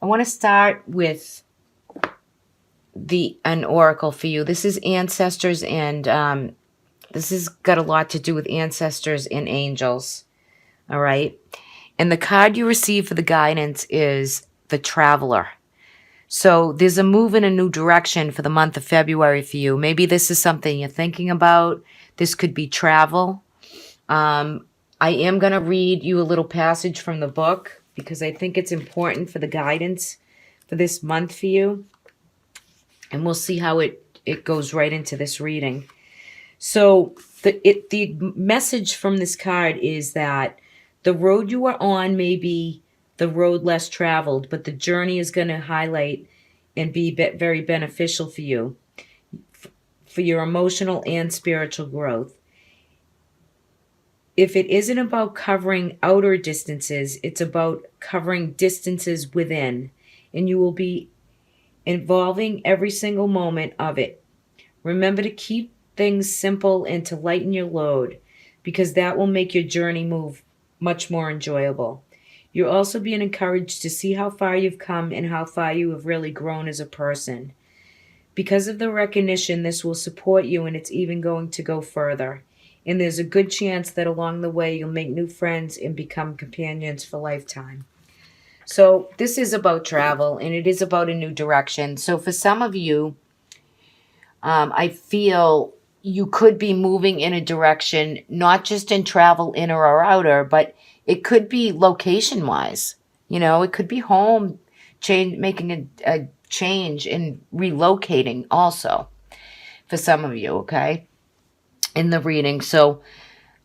I want to start with an oracle for you. This is ancestors, and this has got a lot to do with ancestors and angels. All right. And the card you receive for the guidance is the Traveler. So there's a move in a new direction for the month of February for you. Maybe this is something you're thinking about. This could be travel. I am going to read you a little passage from the book because I think it's important for the guidance for this month for you. And we'll see how it goes right into this reading. So the message from this card is that the road you are on may be the road less traveled, but the journey is going to highlight and be very beneficial for you, for your emotional and spiritual growth. If it isn't about covering outer distances, it's about covering distances within, and you will be involving every single moment of it. Remember to keep things simple and to lighten your load, because that will make your journey move much more enjoyable. You're also being encouraged to see how far you've come and how far you have really grown as a person. Because of the recognition, this will support you, and it's even going to go further. And there's a good chance that along the way you'll make new friends and become companions for a lifetime. So this is about travel, and it is about a new direction. So for some of you, I feel you could be moving in a direction, not just in travel, inner or outer, but it could be location-wise. You know, it could be home, making a change and relocating also for some of you, okay, in the reading. So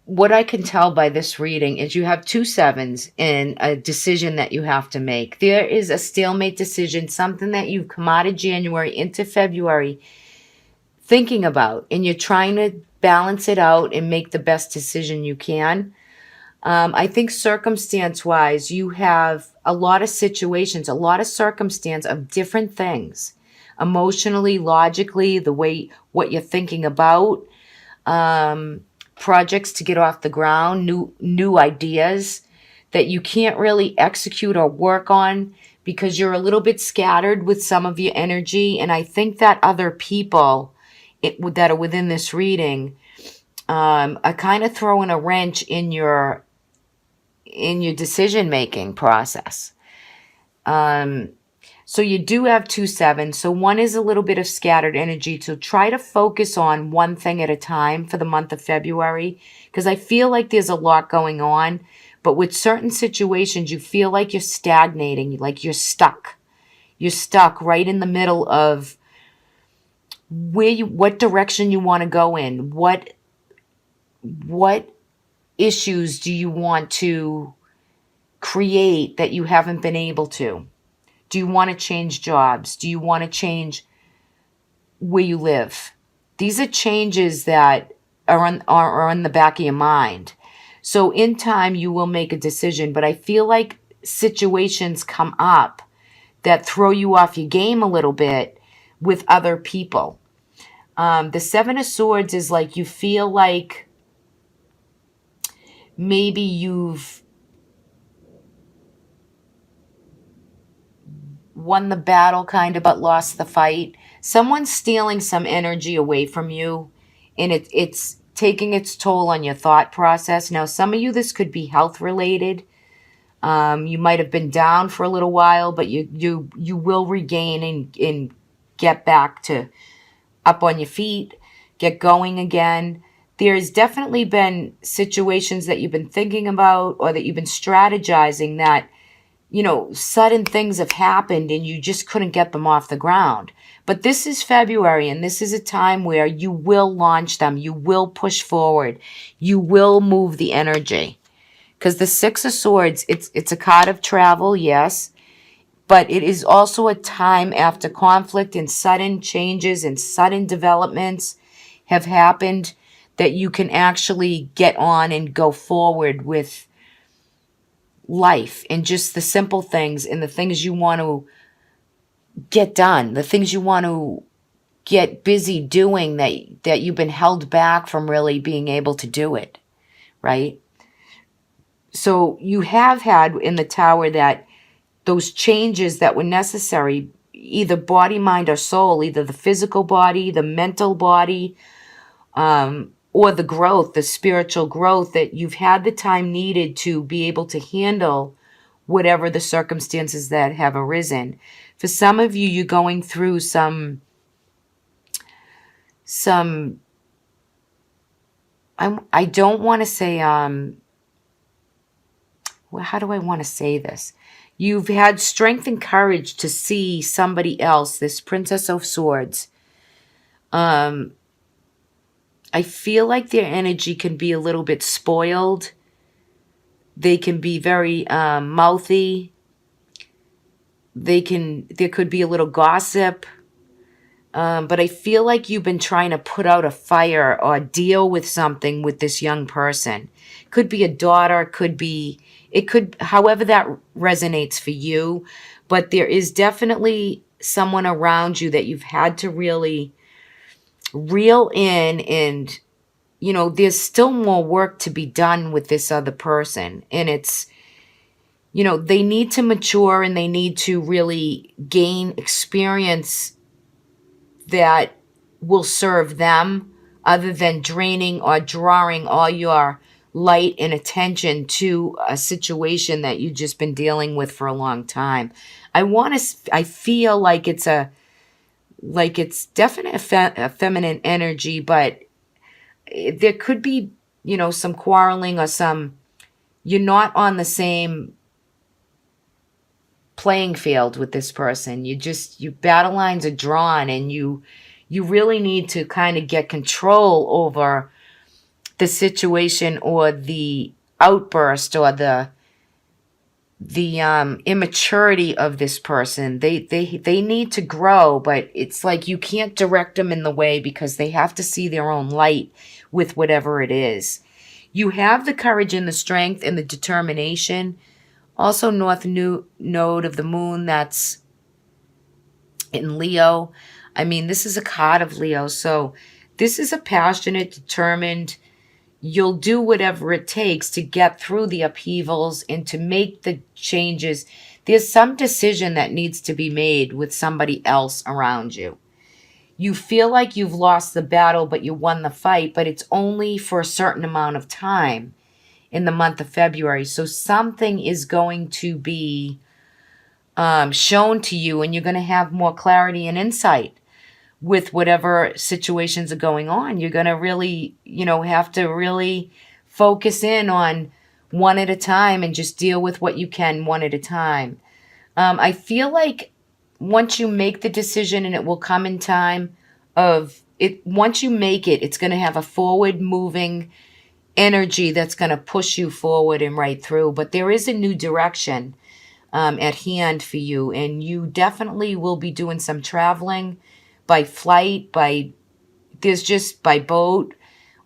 what I can tell by this reading is you have 2 sevens in a decision that you have to make. There is a stalemate decision, something that you've come out of January into February thinking about, and you're trying to balance it out and make the best decision you can. I think circumstance-wise, you have a lot of situations, a lot of circumstance of different things, emotionally, logically, the way, what you're thinking about, projects to get off the ground, new ideas that you can't really execute or work on because you're a little bit scattered with some of your energy. And I think that other people that are within this reading are kind of throwing a wrench in your decision-making process. So you do have 2 sevens. So one is a little bit of scattered energy. So try to focus on one thing at a time for the month of February, because I feel like there's a lot going on. But with certain situations, you feel like you're stagnating, like you're stuck. You're stuck right in the middle of what direction you want to go in. What issues do you want to create that you haven't been able to? Do you want to change jobs? Do you want to change where you live? These are changes that are on the back of your mind. So in time, you will make a decision. But I feel like situations come up that throw you off your game a little bit with other people. The 7 of Swords is like you feel like maybe you've won the battle kind of but lost the fight. Someone's stealing some energy away from you, and it's taking its toll on your thought process. Now, some of you, this could be health related. You might have been down for a little while, but you will regain and get back to up on your feet, get going again. There's definitely been situations that you've been thinking about or that you've been strategizing that, you know, sudden things have happened and you just couldn't get them off the ground. But this is February, and this is a time where you will launch them. You will push forward. You will move the energy. Because the 6 of Swords, it's a card of travel, yes, but it is also a time after conflict and sudden changes and sudden developments have happened that you can actually get on and go forward with life and just the simple things and the things you want to get done, the things you want to get busy doing that you've been held back from really being able to do it, right? So you have had in the Tower that those changes that were necessary, either body, mind, or soul, either the physical body, the mental body, or the growth, the spiritual growth, that you've had the time needed to be able to handle whatever the circumstances that have arisen. For some of you, you're going through some I don't want to say, well, how do I want to say this? You've had strength and courage to see somebody else, this Princess of Swords. I feel like their energy can be a little bit spoiled. They can be very mouthy. There could be a little gossip. But I feel like you've been trying to put out a fire or deal with something with this young person. Could be a daughter, however that resonates for you. But there is definitely someone around you that you've had to really reel in, and, there's still more work to be done with this other person. And it's, they need to mature and they need to really gain experience that will serve them, other than draining or drawing all your light and attention to a situation that you've just been dealing with for a long time. I feel like it's definitely a feminine energy, but there could be, some quarreling or you're not on the same playing field with this person. Your battle lines are drawn, and you really need to kind of get control over the situation, or the outburst, or the immaturity of this person. They need to grow, but it's like you can't direct them in the way, because they have to see their own light with whatever it is. You have the courage and the strength and the determination. Also, North Node of the Moon, that's in Leo. I mean, this is a card of Leo. So this is a passionate, determined, you'll do whatever it takes to get through the upheavals and to make the changes. There's some decision that needs to be made with somebody else around you. You feel like you've lost the battle, but you won the fight, but it's only for a certain amount of time in the month of February. So something is going to be shown to you, and you're going to have more clarity and insight with whatever situations are going on. You're going to really, have to really focus in on one at a time and just deal with what you can one at a time. I feel like once you make the decision, and it will come in time of it, once you make it, it's going to have a forward moving energy that's going to push you forward and right through. But there is a new direction at hand for you, and you definitely will be doing some traveling by flight, by boat,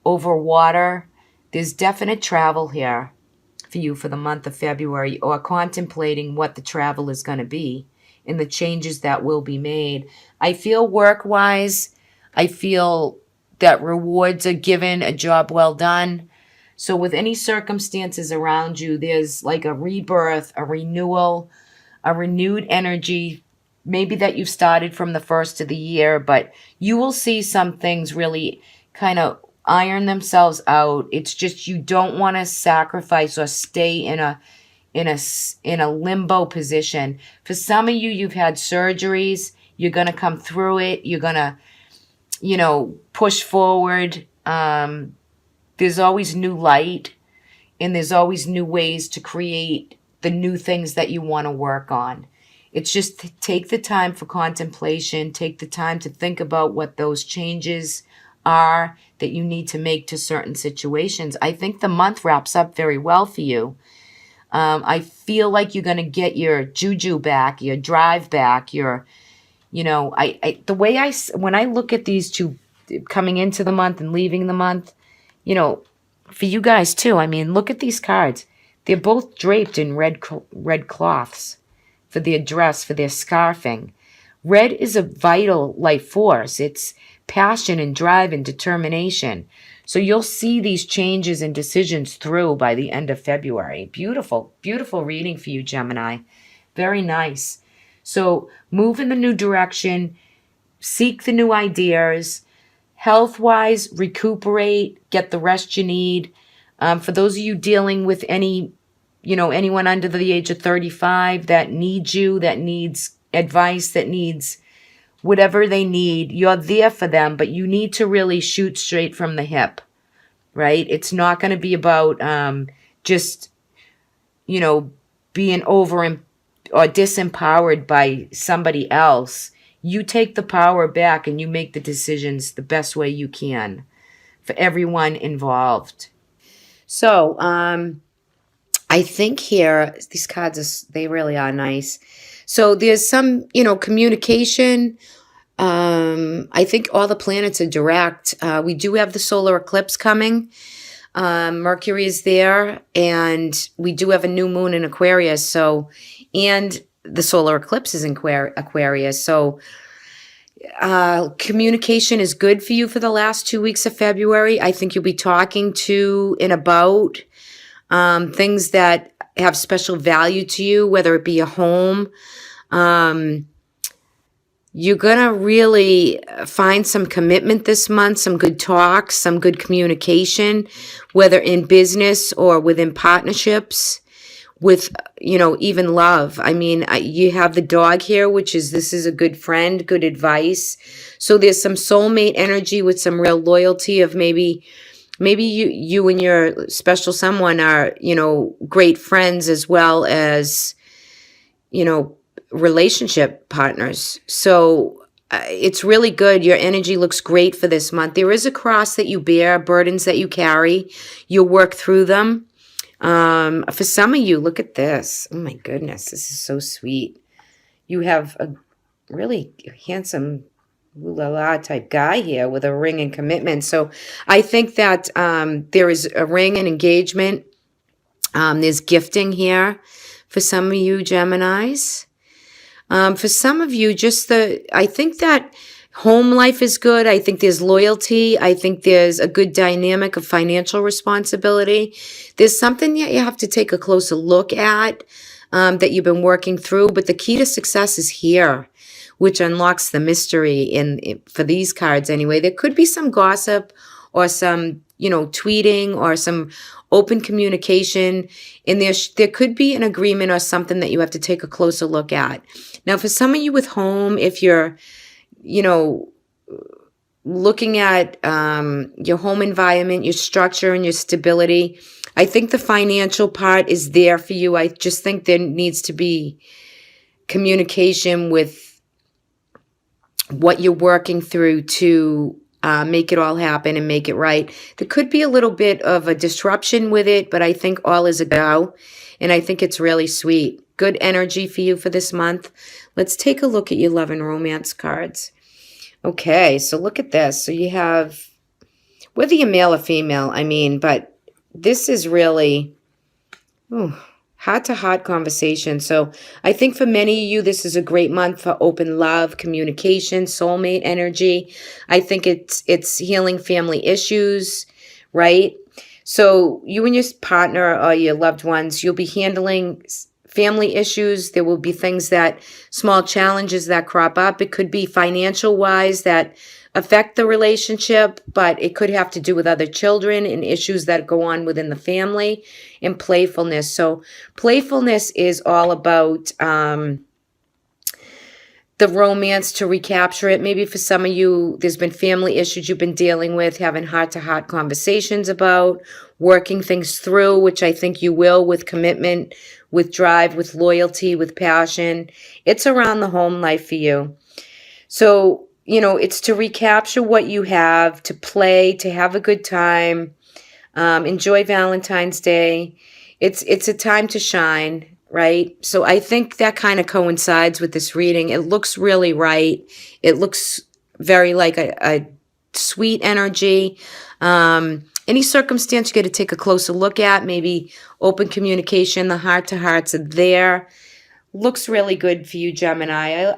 over water. There's definite travel here for you for the month of February, or contemplating what the travel is going to be and the changes that will be made. I feel work-wise, I feel that rewards are given, a job well done. So with any circumstances around you, there's like a rebirth, a renewal, a renewed energy, maybe that you've started from the first of the year, but you will see some things really kind of iron themselves out. It's just you don't want to sacrifice or stay in a limbo position. For some of you, you've had surgeries. You're going to come through it. You're going to, push forward. There's always new light, and there's always new ways to create the new things that you want to work on. It's just take the time for contemplation. Take the time to think about what those changes are that you need to make to certain situations. I think the month wraps up very well for you. I feel like you're going to get your juju back, your drive back, when I look at these two coming into the month and leaving the month, for you guys too, I mean, look at these cards. They're both draped in red cloths for their dress, for their scarfing. Red is a vital life force. It's passion and drive and determination. So you'll see these changes and decisions through by the end of February. Beautiful, beautiful reading for you, Gemini. Very nice. So move in the new direction, seek the new ideas. Health-wise, recuperate, get the rest you need. For those of you dealing with anyone under the age of 35 that needs you, that needs advice, that needs whatever they need, you're there for them, but you need to really shoot straight from the hip, right? It's not going to be about just, being over or disempowered by somebody else. You take the power back and you make the decisions the best way you can for everyone involved. So, I think here, these cards, they really are nice. So there's some, communication. I think all the planets are direct. We do have the solar eclipse coming. Mercury is there, and we do have a new moon in Aquarius. And the solar eclipse is in Aquarius. So communication is good for you for the last 2 weeks of February. I think you'll be talking to and about things that have special value to you, whether it be a home. You're going to really find some commitment this month, some good talks, some good communication, whether in business or within partnerships, with, even love. I mean, you have the dog here, this is a good friend, good advice. So there's some soulmate energy with some real loyalty of maybe you and your special someone are, great friends as well as, relationship partners. So it's really good. Your energy looks great for this month. There is a cross that you bear, burdens that you carry. You'll work through them. For some of you, look at this. Oh my goodness, this is so sweet. You have a really handsome ooh-la-la type guy here with a ring and commitment. So I think that there is a ring and engagement. There's gifting here for some of you Geminis. For some of you, I think that home life is good. I think there's loyalty. I think there's a good dynamic of financial responsibility. There's something that you have to take a closer look at that you've been working through. But the key to success is here, which unlocks the mystery for these cards anyway. There could be some gossip or some, tweeting or some open communication. And there could be an agreement or something that you have to take a closer look at. Now, for some of you with home, if you're, looking at your home environment, your structure, and your stability, I think the financial part is there for you. I just think there needs to be communication with what you're working through to make it all happen and make it right. There could be a little bit of a disruption with it, but I think all is a go, and I think it's really sweet. Good energy for you for this month. Let's take a look at your love and romance cards. Okay, so look at this. So you have, whether you're male or female, but this is really heart-to-heart conversation. So I think for many of you, this is a great month for open love, communication, soulmate energy. I think it's healing family issues, right? So you and your partner or your loved ones, you'll be handling family issues. There will be small challenges that crop up. It could be financial-wise that affect the relationship, but it could have to do with other children and issues that go on within the family, and playfulness. So playfulness is all about the romance, to recapture it. Maybe for some of you, there's been family issues you've been dealing with, having heart-to-heart conversations about, working things through, which I think you will, with commitment, with drive, with loyalty, with passion. It's around the home life for you. So, it's to recapture what you have, to play, to have a good time, enjoy Valentine's Day. It's a time to shine, right? So I think that kind of coincides with this reading. It looks really right. It looks very like a sweet energy. Any circumstance you got to take a closer look at, maybe open communication, the heart-to-hearts are there. Looks really good for you, Gemini.